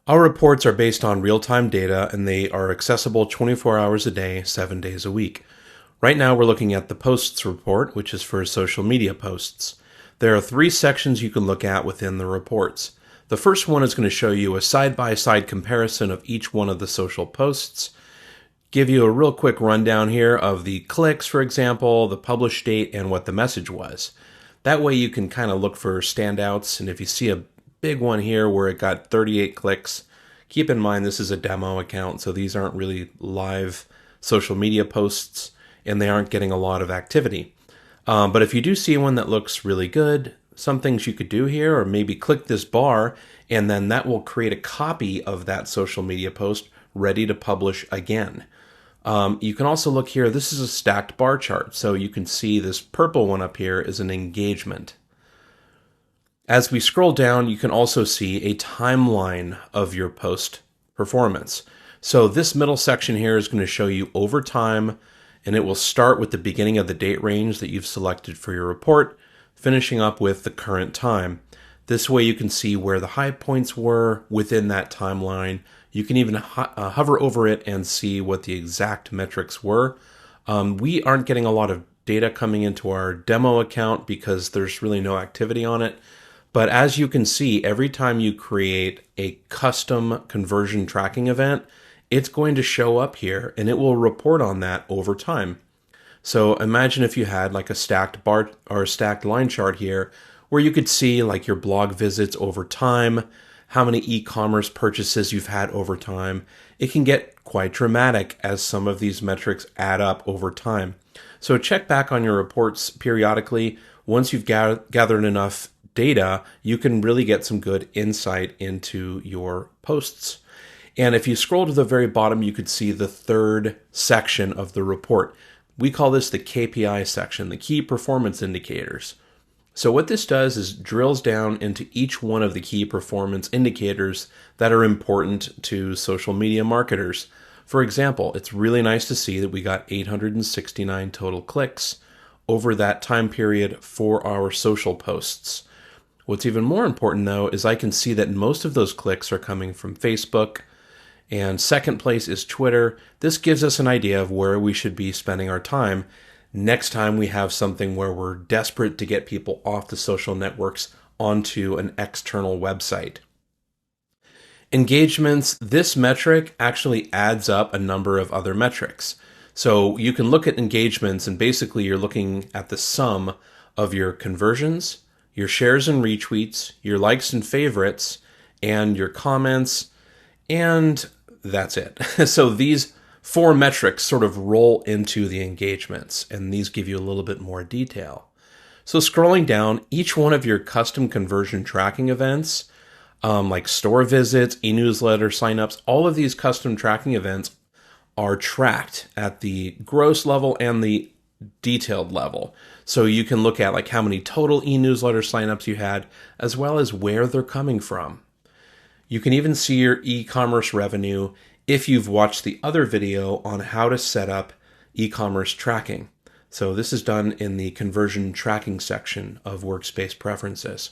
Our reports are based on real-time data and they are accessible 24 hours a day, 7 days a week. Right now we're looking at the posts report, which is for social media posts. There are 3 sections you can look at within the reports. The first one is going to show you a side-by-side comparison of each one of the social posts. Give you a real quick rundown here of the clicks, for example, the publish date, and what the message was. That way you can kind of look for standouts, and if you see a big one here where it got 38 clicks, keep in mind this is a demo account, so these aren't really live social media posts, and they aren't getting a lot of activity. But if you do see one that looks really good, some things you could do here, or maybe click this bar, and then that will create a copy of that social media post ready to publish again. You can also look here, this is a stacked bar chart, so you can see this purple one up here is an engagement. As we scroll down, you can also see a timeline of your post performance. So this middle section here is going to show you over time, and it will start with the beginning of the date range that you've selected for your report, finishing up with the current time. This way you can see where the high points were within that timeline. You can even hover over it and see what the exact metrics were. We aren't getting a lot of data coming into our demo account because there's really no activity on it. But as you can see, every time you create a custom conversion tracking event, it's going to show up here and it will report on that over time. So imagine if you had like a stacked bar or a stacked line chart here where you could see like your blog visits over time, how many e-commerce purchases you've had over time. It can get quite dramatic as some of these metrics add up over time. So check back on your reports periodically. Once you've gathered enough data, you can really get some good insight into your posts. And if you scroll to the very bottom, you could see the third section of the report. We call this the KPI section, the key performance indicators. So what this does is drills down into each one of the key performance indicators that are important to social media marketers. For example, it's really nice to see that we got 869 total clicks over that time period for our social posts. What's even more important though is I can see that most of those clicks are coming from Facebook, and second place is Twitter. This gives us an idea of where we should be spending our time next time we have something where we're desperate to get people off the social networks onto an external website. Engagements, this metric actually adds up a number of other metrics. So you can look at engagements and basically you're looking at the sum of your conversions, your shares and retweets, your likes and favorites, and your comments, and that's it. So these 4 metrics sort of roll into the engagements, and these give you a little bit more detail. So scrolling down, each one of your custom conversion tracking events, like store visits, e-newsletter signups, all of these custom tracking events are tracked at the gross level and the detailed level. So you can look at like how many total e-newsletter signups you had, as well as where they're coming from. You can even see your e-commerce revenue if you've watched the other video on how to set up e-commerce tracking. So this is done in the conversion tracking section of Workspace Preferences.